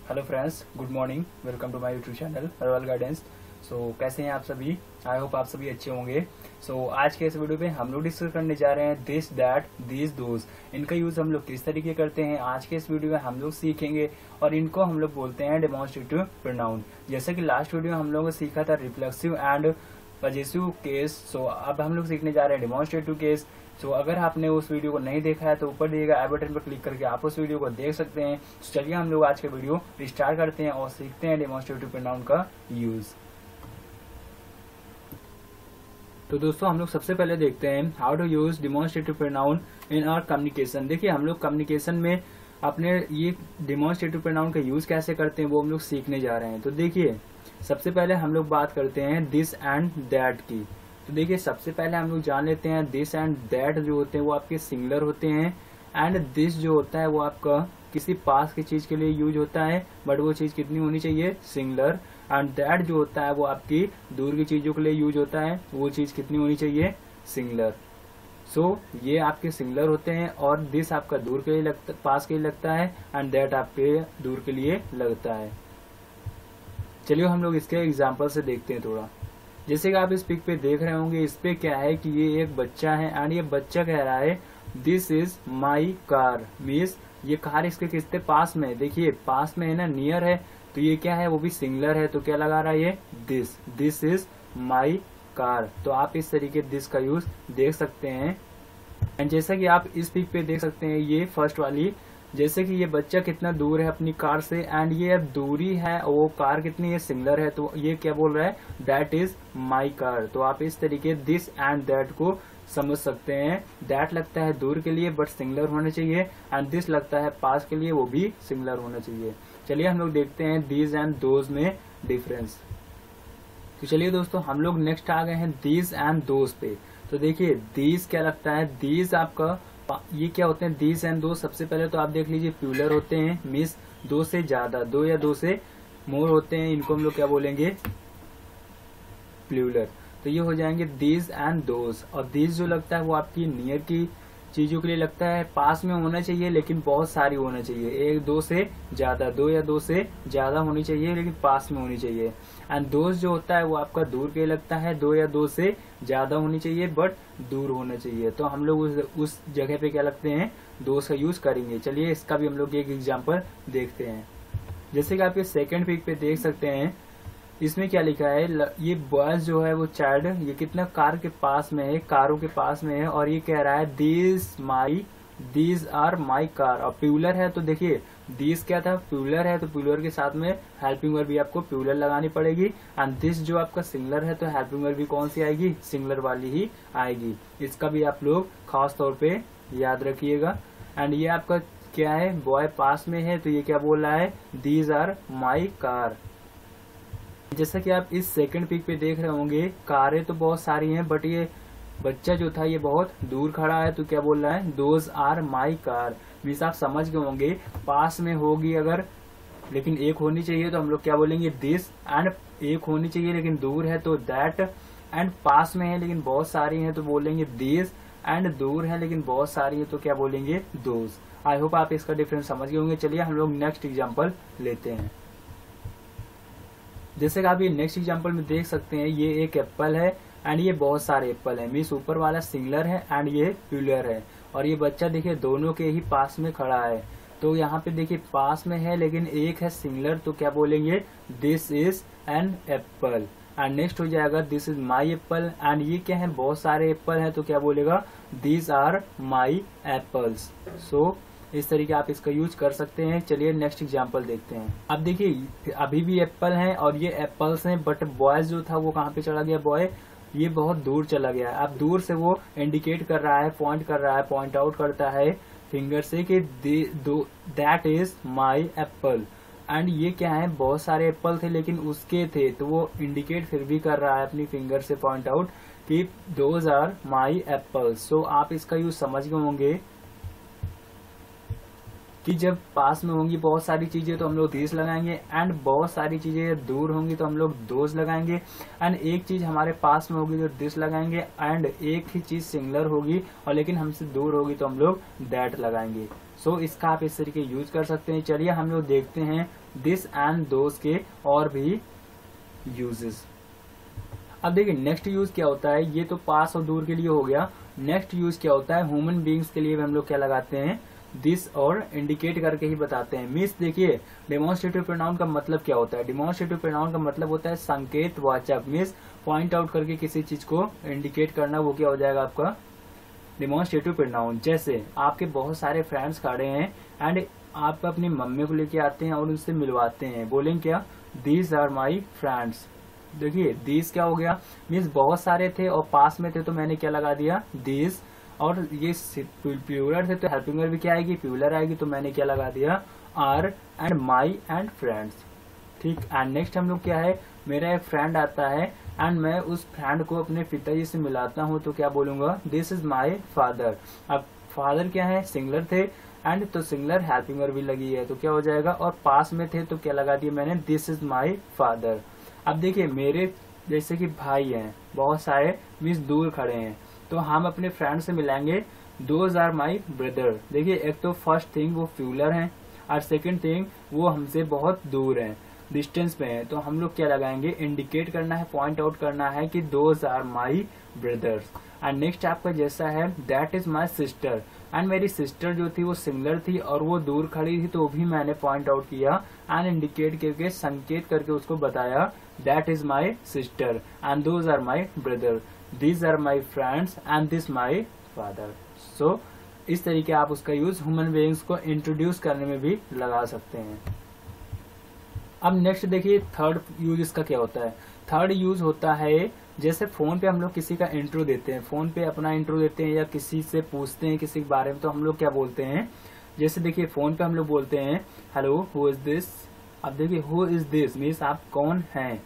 Hello friends, good morning. Welcome to my YouTube channel royal guidance. कैसे हैं आप सभी? आई होप आप सभी अच्छे होंगे। आज के इस वीडियो पे हम लोग डिस्कस करने जा रहे हैं दिस, दैट, दिस, दोज। इनका यूज हम लोग किस तरीके करते हैं आज के इस वीडियो में हम लोग सीखेंगे, और इनको हम लोग बोलते हैं डेमोन्स्ट्रेटिव प्रोनाउन। जैसे कि लास्ट वीडियो में हम लोगों ने सीखा था रिफ्लेक्सिव एंड पजेसिव केस। अब हम लोग सीखने जा रहे हैं डेमोन्स्ट्रेटिव केस। अगर आपने उस वीडियो को नहीं देखा है तो ऊपर दिए गए आई बटन पर क्लिक करके आप उस वीडियो को देख सकते हैं। चलिए हम लोग आज का वीडियो स्टार्ट करते हैं और सीखते हैं डेमोन्स्ट्रेटिव प्रोनाउन का यूज। तो दोस्तों, हम लोग सबसे पहले देखते हैं how to use demonstrative pronoun in our communication. देखिए, हम लोग कम्युनिकेशन में अपने ये डेमोन्स्ट्रेटिव प्रोनाउन का यूज कैसे करते हैं वो हम लोग सीखने जा रहे हैं। तो देखिए, सबसे पहले हम लोग बात करते हैं दिस एंड दैट की। तो देखिए, सबसे पहले हम लोग जान लेते हैं दिस एंड दैट जो होते हैं वो आपके सिंगुलर होते हैं, एंड दिस जो होता है वो आपका किसी पास की चीज के लिए यूज होता है, बट वो चीज कितनी होनी चाहिए? सिंगुलर। एंड दैट जो होता है वो आपकी दूर की चीजों के लिए यूज होता है, वो चीज कितनी होनी चाहिए? सिंगुलर। ये आपके सिंगुलर होते हैं, और दिस आपका दूर के लिए पास के लिए लगता है, एंड दैट आपके दूर के लिए लगता है। चलिए हम लोग इसके एग्जाम्पल से देखते हैं थोड़ा। जैसे कि आप इस पिक पे देख रहे होंगे, इस पे क्या है कि ये एक बच्चा है, एंड ये बच्चा कह रहा है this is my car. Means ये कार इसके किसके पास में है? देखिए, पास में है ना, नियर है, तो ये क्या है? वो भी सिंगुलर है, तो क्या लगा रहा है ये? This is my car. तो आप इस तरीके दिस का यूज देख सकते हैं। एंड जैसा कि आप इस पिक पे देख सकते हैं, ये फर्स्ट वाली, जैसे कि ये बच्चा कितना दूर है अपनी कार से, एंड ये अब दूरी है, वो कार कितनी है? सिंगुलर है, तो ये क्या बोल रहा है? That is my car. तो आप इस तरीके दिस एंड दैट को समझ सकते हैं। दैट लगता है दूर के लिए बट सिंगुलर होना चाहिए, एंड दिस लगता है पास के लिए, वो भी सिंगुलर होना चाहिए। चलिए हम लोग देखते हैं दीज एंड दोज में डिफरेंस। तो चलिए दोस्तों, हम लोग नेक्स्ट आ गए हैं दीज एंड दोज पे। तो देखिए, दीज क्या लगता है? दीज आपका ये क्या होते हैं? दीज एंड दो। सबसे पहले तो आप देख लीजिए, प्लूरल होते हैं, मीन्स दो से ज्यादा, दो या दो से मोर होते हैं, इनको हम लोग क्या बोलेंगे? प्लूरल। तो ये हो जाएंगे दीज एंड दोज। और दीज जो लगता है वो आपकी नियर की चीजों के लिए लगता है, पास में होना चाहिए लेकिन बहुत सारी होना चाहिए, एक दो से ज्यादा, दो या दो से ज्यादा होनी चाहिए लेकिन पास में होनी चाहिए। एंड दोज जो होता है वो आपका दूर के लिए लगता है, दो या दो से ज्यादा होनी चाहिए बट दूर होना चाहिए। तो हम लोग उस जगह पे क्या लगते हैं? दोज का यूज करेंगे। चलिए इसका भी हम लोग एक एग्जाम्पल देखते हैं। जैसे कि आप ये सेकेंड पिक पे देख सकते हैं, इसमें क्या लिखा है? ये बॉयज जो है वो चाइल्ड, ये कितना कार के पास में है, कारों के पास में है, और ये कह रहा है दीज आर माई कार। और प्लूरल है, तो देखिए दीज क्या था? प्लूरल है, तो प्लूरल के साथ में हेल्पिंग वर्ब भी आपको प्लूरल लगानी पड़ेगी। एंड दिस जो आपका सिंगुलर है, तो हेल्पिंग वर्ब भी कौन सी आएगी? सिंगुलर वाली ही आएगी। इसका भी आप लोग खास तौर पे याद रखिएगा। एंड ये आपका क्या है? बॉय पास में है, तो ये क्या बोल रहा है? These are my car. जैसा कि आप इस सेकंड पिक पे देख रहे होंगे, कारें तो बहुत सारी हैं, बट ये बच्चा जो था ये बहुत दूर खड़ा है, तो क्या बोल रहा है? Those are my car. Means आप समझ गए होंगे, पास में होगी अगर लेकिन एक होनी चाहिए तो हम लोग क्या बोलेंगे? दिस। एंड एक होनी चाहिए लेकिन दूर है तो दैट। एंड पास में है लेकिन बहुत सारी है तो बोलेंगे दिस। एंड दूर है लेकिन बहुत सारी है तो क्या बोलेंगे? दोज। आई होप आप इसका डिफरेंस समझ गए होंगे। चलिए हम लोग नेक्स्ट एग्जाम्पल लेते हैं। जैसे कि आप ये नेक्स्ट एग्जांपल में देख सकते हैं, ये एक एप्पल है, एंड ये बहुत सारे एप्पल है। मीन्स ऊपर वाला सिंगुलर है एंड ये प्लूरल है, और ये बच्चा देखिए दोनों के ही पास में खड़ा है। तो यहाँ पे देखिए पास में है लेकिन एक है सिंगुलर, तो क्या बोलेंगे? This is an apple. And next हो जाएगा this is my Apple. And ये क्या है? बहुत सारे एप्पल है, तो क्या बोलेगा? These are my apples. इस तरीके आप इसका यूज कर सकते हैं। चलिए नेक्स्ट एग्जांपल देखते हैं। अब देखिए, अभी भी एप्पल हैं और ये एप्पल्स हैं, बट बॉयज जो था वो कहाँ पे चला गया? बॉय ये बहुत दूर चला गया है। अब दूर से वो इंडिकेट कर रहा है, पॉइंट कर रहा है, पॉइंट आउट करता है फिंगर से कि that is my Apple. And ये क्या है? बहुत सारे एप्पल थे लेकिन उसके थे, तो वो इंडिकेट फिर भी कर रहा है अपनी फिंगर से पॉइंट आउट कि दोज आर माई एप्पल्स। आप इसका यूज समझ गए होंगे कि जब पास में होंगी बहुत सारी चीजें तो हम लोग दिस लगाएंगे, एंड बहुत सारी चीजें दूर होंगी तो हम लोग दोज लगाएंगे। एंड एक चीज हमारे पास में होगी तो दिस लगाएंगे, एंड एक ही चीज सिंगुलर होगी और लेकिन हमसे दूर होगी तो हम लोग दैट लगाएंगे। सो इसका आप इस तरीके यूज कर सकते हैं। चलिए हम लोग देखते हैं दिस एंड दोस के और भी यूजेस। अब देखिए नेक्स्ट यूज क्या होता है, ये तो पास और दूर के लिए हो गया। नेक्स्ट यूज क्या होता है, ह्यूमन बींग्स के लिए भी हम लोग क्या लगाते हैं, दिस और इंडिकेट करके ही बताते हैं। मीन्स देखिए डेमोन्स्ट्रेटिव प्रोनाउन का मतलब क्या होता है, डेमोन्स्ट्रेटिव प्रोनाउन का मतलब होता है संकेत वाचक। मीन्स पॉइंट आउट करके किसी चीज को इंडिकेट करना, वो क्या हो जाएगा आपका डेमोन्स्ट्रेटिव प्रोनाउन। जैसे आपके बहुत सारे फ्रेंड्स खड़े हैं एंड आप अपनी मम्मी को लेके आते हैं और उनसे मिलवाते हैं, बोलेंगे क्या, दीज आर माई फ्रेंड्स। देखिए दीज क्या हो गया, मीन्स बहुत सारे थे और पास में थे तो मैंने क्या लगा दिया, दीज। और ये प्लूरल थे तो हेल्पिंग वर्ब भी क्या आएगी, प्लूरल आएगी, तो मैंने क्या लगा दिया, are and my and friends. ठीक। एंड नेक्स्ट हम लोग क्या है, मेरा एक फ्रेंड आता है एंड मैं उस फ्रेंड को अपने पिताजी से मिलाता हूँ तो क्या बोलूंगा, दिस इज माई फादर। अब फादर क्या है, सिंगुलर थे एंड तो सिंगुलर हेल्पिंग वर्ब भी लगी है तो क्या हो जाएगा, और पास में थे तो क्या लगा दिया मैंने, दिस इज माई फादर। अब देखिए मेरे जैसे कि भाई हैं बहुत सारे, मीन्स दूर खड़े हैं, तो हम अपने फ्रेंड से मिलाएंगे, दोज आर माई ब्रदर। देखिए एक तो फर्स्ट थिंग वो फ्यूलर हैं और सेकंड थिंग वो हमसे बहुत दूर हैं, डिस्टेंस पे हैं, तो हम लोग क्या लगाएंगे, इंडिकेट करना है, पॉइंट आउट करना है कि those are my brothers. And next आपका जैसा है, that is my sister. And मेरी सिस्टर जो थी वो सिंगुलर थी और वो दूर खड़ी थी तो भी मैंने पॉइंट आउट किया एंड इंडिकेट करके, संकेत करके उसको बताया, that is my sister and those are my brother, these are my friends and this my father. So इस तरीके आप उसका यूज ह्यूमन बीइंग्स को इंट्रोड्यूस करने में भी लगा सकते हैं। अब नेक्स्ट देखिए थर्ड यूज इसका क्या होता है। थर्ड यूज होता है जैसे फोन पे हम लोग किसी का इंट्रो देते हैं, फोन पे अपना इंट्रो देते हैं या किसी से पूछते हैं किसी के बारे में, तो हम लोग क्या बोलते हैं, जैसे देखिए फोन पे हम लोग बोलते हैं हेलो हु इज दिस। अब देखिए हु इज दिस मीन्स आप कौन हैं,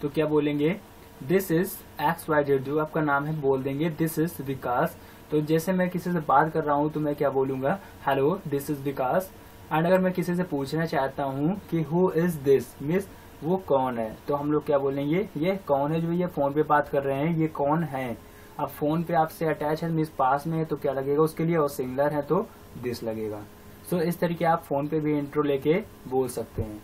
तो क्या बोलेंगे, this is X Y Z, जो आपका नाम है बोल देंगे दिस इज विकास। तो जैसे मैं किसी से बात कर रहा हूँ तो मैं क्या बोलूंगा, hello this is Vikas. And अगर मैं किसी से पूछना चाहता हूँ कि हु इज दिस मीन्स वो कौन है, तो हम लोग क्या बोलेंगे, ये कौन है जो ये फोन पे बात कर रहे हैं, ये कौन है। अब फोन पे आपसे अटैच है मीन्स पास में है तो क्या लगेगा उसके लिए, और सिंगुलर है तो दिस लगेगा। सो इस तरीके आप फोन पे भी इंट्रो लेके बोल सकते हैं।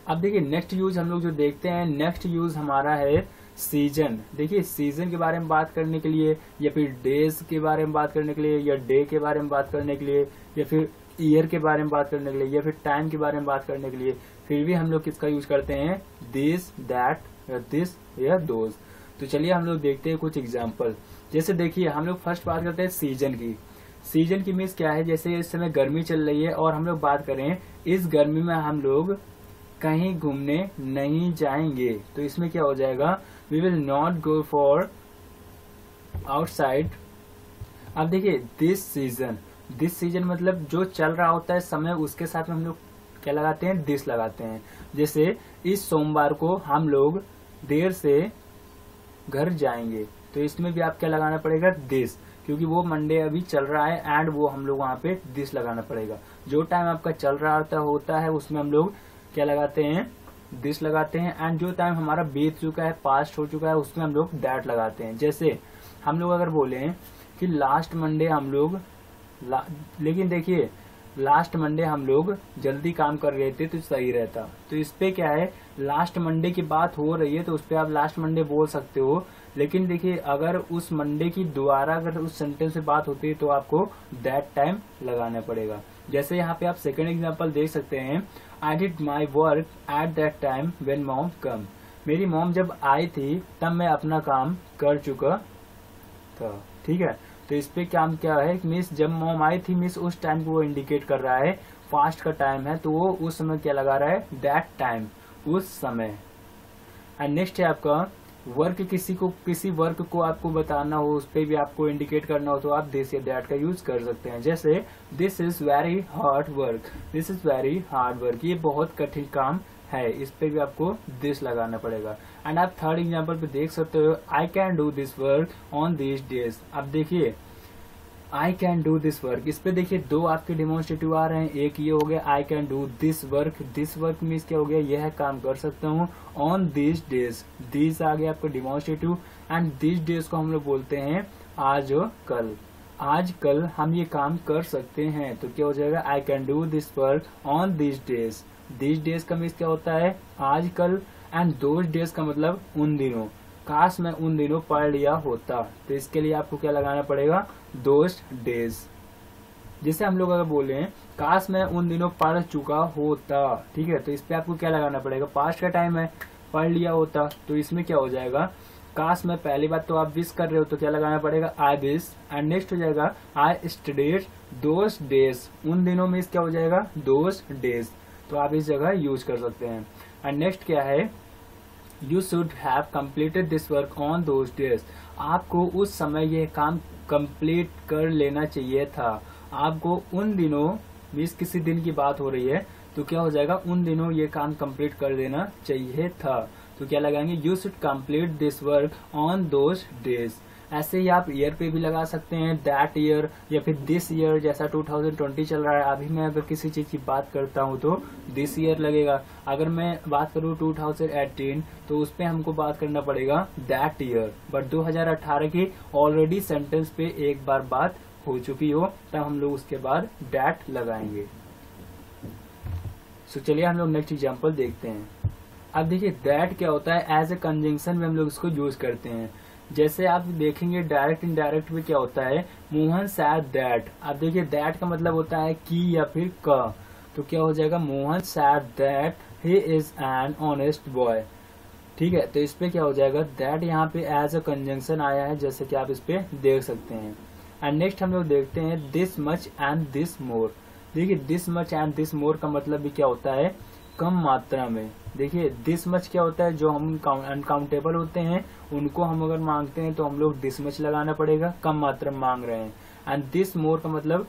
अब देखिए नेक्स्ट यूज हम लोग जो देखते हैं, नेक्स्ट यूज हमारा है सीजन। देखिए सीजन के बारे में बात करने के लिए या फिर डेज के बारे में बात करने के लिए या डे के बारे में बात करने के लिए या फिर ईयर के बारे में बात करने के लिए या फिर टाइम के बारे में बात करने के लिए, फिर भी हम लोग किसका यूज करते हैं, दिस, दैट या दिस या दोज। तो चलिए हम लोग देखते हैं कुछ एग्जाम्पल। जैसे देखिए हम लोग फर्स्ट बात करते हैं सीजन की। सीजन की मीन्स क्या है, जैसे इस समय गर्मी चल रही है और हम लोग बात करें इस गर्मी में हम लोग कहीं घूमने नहीं जाएंगे, तो इसमें क्या हो जाएगा, we will not go for outside. अब देखिए दिस सीजन, दिस सीजन मतलब जो चल रहा होता है समय, उसके साथ में हम लोग क्या लगाते हैं, दिस लगाते हैं। जैसे इस सोमवार को हम लोग देर से घर जाएंगे, तो इसमें भी आप क्या लगाना पड़ेगा, दिस, क्योंकि वो मंडे अभी चल रहा है एंड वो हम लोग वहाँ पे दिस लगाना पड़ेगा। जो टाइम आपका चल रहा होता है उसमें हम लोग क्या लगाते हैं, दिस लगाते हैं। एंड जो टाइम हमारा बीत चुका है, पास्ट हो चुका है, उसमें हम लोग दैट लगाते हैं। जैसे हम लोग अगर बोले कि लास्ट मंडे हम लोग लेकिन देखिए लास्ट मंडे हम लोग जल्दी काम कर रहे थे तो सही रहता, तो इस पे क्या है, लास्ट मंडे की बात हो रही है तो उस पे आप लास्ट मंडे बोल सकते हो। लेकिन देखिए अगर उस मंडे की दोबारा अगर उस सेंटेंस से बात होती है तो आपको दैट टाइम लगाना पड़ेगा। जैसे यहाँ पे आप सेकंड एग्जांपल देख सकते हैं, I did my work at that time when mom come. मेरी मॉम जब आई थी तब मैं अपना काम कर चुका था। ठीक है, तो इस पे क्या है, मिस जब मॉम आई थी मिस उस टाइम को वो इंडिकेट कर रहा है, फास्ट का टाइम है तो वो उस समय क्या लगा रहा है, दैट टाइम, उस समय। एंड नेक्स्ट है आपका वर्क, किसी वर्क को आपको बताना हो, उस पे भी आपको इंडिकेट करना हो तो आप दिस या दैट का यूज कर सकते हैं। जैसे this is very hard work, this is very hard work, ये बहुत कठिन काम है, इस पे भी आपको दिस लगाना पड़ेगा। एंड आप थर्ड एग्जांपल पे देख सकते हो, I can do this work on this days. अब देखिए I can do this work, इस पे देखिए दो आपके डेमोन्स्ट्रेटिव आ रहे हैं, एक ये हो गया I can do this work means क्या हो गया, यह काम कर सकता हूँ, ऑन दिस डेज, दिस आ गया आपको डेमोन्स्ट्रेटिव। एंड दिस डेज को हम लोग बोलते हैं आज और कल। आजकल हम ये काम कर सकते हैं, तो क्या हो जाएगा I can do this work on this days. This days का मीन्स क्या होता है आजकल, एंड दोज डेज का मतलब उन दिनों। काश मैं उन दिनों पढ़ लिया होता, तो इसके लिए आपको क्या लगाना पड़ेगा दोज डेज। जैसे हम लोग अगर बोले काश मैं उन दिनों पढ़ चुका होता, ठीक है, तो इस पे आपको क्या लगाना पड़ेगा, पास्ट का टाइम है, पढ़ लिया होता, तो इसमें क्या हो जाएगा काश में पहली बात तो आप विश कर रहे हो तो क्या लगाना पड़ेगा आई विश, एंड नेक्स्ट हो जाएगा आई स्टडीड दोज डेज, उन दिनों में क्या हो जाएगा दोज डेज, तो आप इस जगह यूज कर सकते हैं। एंड नेक्स्ट क्या है you should have completed this work on those days, आपको उस समय यह काम कंप्लीट कर लेना चाहिए था। आपको उन दिनों मीन्स किसी दिन की बात हो रही है तो क्या हो जाएगा उन दिनों ये काम कंप्लीट कर देना चाहिए था, तो क्या लगाएंगे you should complete this work on those days. ऐसे ही आप ईयर पे भी लगा सकते हैं दैट ईयर या फिर दिस ईयर, जैसा 2020 चल रहा है अभी मैं अगर किसी चीज की बात करता हूँ तो दिस ईयर लगेगा। अगर मैं बात करूँ 2018 तो उस पे हमको बात करना पड़ेगा दैट ईयर, बट 2018 की ऑलरेडी सेंटेंस पे एक बार बात हो चुकी हो तब हम लोग उसके बाद दैट लगाएंगे। सो चलिए हम लोग नेक्स्ट एग्जाम्पल देखते हैं। अब देखिए दैट क्या होता है एज ए कंजंक्शन में हम लोग इसको यूज करते हैं। जैसे आप देखेंगे डायरेक्ट इनडायरेक्ट में क्या होता है मोहन सैड दैट। अब देखिए दैट का मतलब होता है की या फिर का, तो क्या हो जाएगा Mohan sad that he is an honest boy, ठीक है, तो इस पे क्या हो जाएगा दैट यहाँ पे एज अ कंजंक्शन आया है जैसे कि आप इस पे देख सकते हैं। एंड नेक्स्ट हम लोग देखते हैं this much and this more. देखिए this much and this more का मतलब भी क्या होता है कम मात्रा में। देखिए दिस मच क्या होता है जो हम अनकाउंटेबल होते हैं उनको हम अगर मांगते हैं तो हम लोग दिस मच लगाना पड़ेगा, कम मात्रा में मांग रहे हैं। एंड दिस मोर का मतलब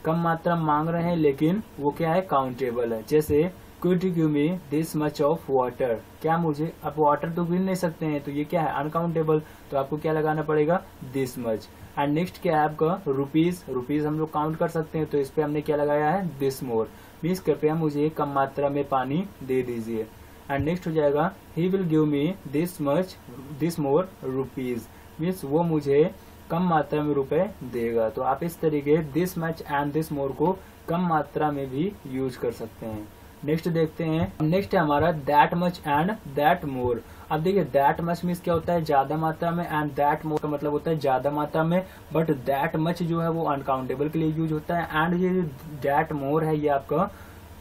कम मात्रा में मांग रहे हैं लेकिन वो क्या है काउंटेबल है। जैसे could you give me this much of water, क्या मुझे आप वाटर तो गिन नहीं सकते हैं तो ये क्या है अनकाउंटेबल, तो आपको क्या लगाना पड़ेगा दिस मच। एंड नेक्स्ट क्या है आपका रुपीज, रुपीज हम लोग काउंट कर सकते हैं तो इस पे हमने क्या लगाया है दिस मोर, मीन्स कृपया मुझे कम मात्रा में पानी दे दीजिए। एंड नेक्स्ट हो जाएगा he will give me this much this more rupees, means वो मुझे कम मात्रा में रुपए देगा। तो आप इस तरीके दिस मच एंड दिस मोर को कम मात्रा में भी यूज कर सकते हैं। नेक्स्ट देखते हैं, नेक्स्ट है हमारा that much and that more. अब देखिए दैट मच मीन्स क्या होता है ज्यादा मात्रा में, एंड दैट मोर का मतलब होता है ज्यादा मात्रा में, बट दैट मच जो है वो अनकाउंटेबल के लिए यूज होता है, एंड ये जो दैट मोर है ये आपका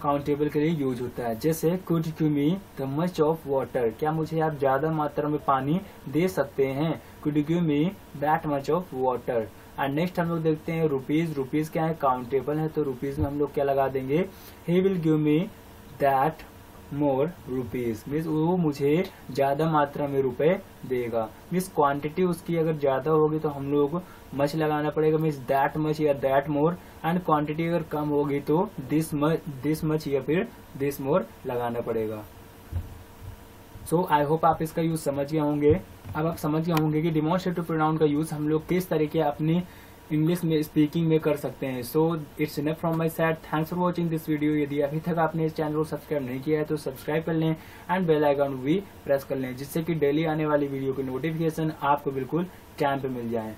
काउंटेबल के लिए यूज होता है। जैसे could you me the much of water, क्या मुझे आप ज्यादा मात्रा में पानी दे सकते हैं, could you give me that much of water. And next हम लोग देखते हैं रुपीज, रुपीज क्या है काउंटेबल है तो रुपीज में हम लोग क्या लगा देंगे he will give me that more rupees, means वो मुझे ज्यादा मात्रा में रुपए देगा। मीन्स क्वांटिटी उसकी अगर ज्यादा होगी तो हम लोग मच लगाना पड़ेगा, मीन्स दैट मच या दैट मोर, एंड क्वांटिटी अगर कम होगी तो दिस मच या फिर दिस मोर लगाना पड़ेगा। सो आई होप आप इसका यूज समझ गए होंगे। अब आप समझ गए होंगे कि डिमॉन्स्ट्रेटिव प्रोनाउन का यूज हम लोग किस तरीके अपनी इंग्लिश में स्पीकिंग में कर सकते हैं। So it's enough from my side, thanks for watching this video. यदि अभी तक आपने इस चैनल को सब्सक्राइब नहीं किया है तो सब्सक्राइब कर लें एंड बेल आइकन भी प्रेस कर लें जिससे कि डेली आने वाली वीडियो की नोटिफिकेशन आपको बिल्कुल टाइम पे मिल जाए।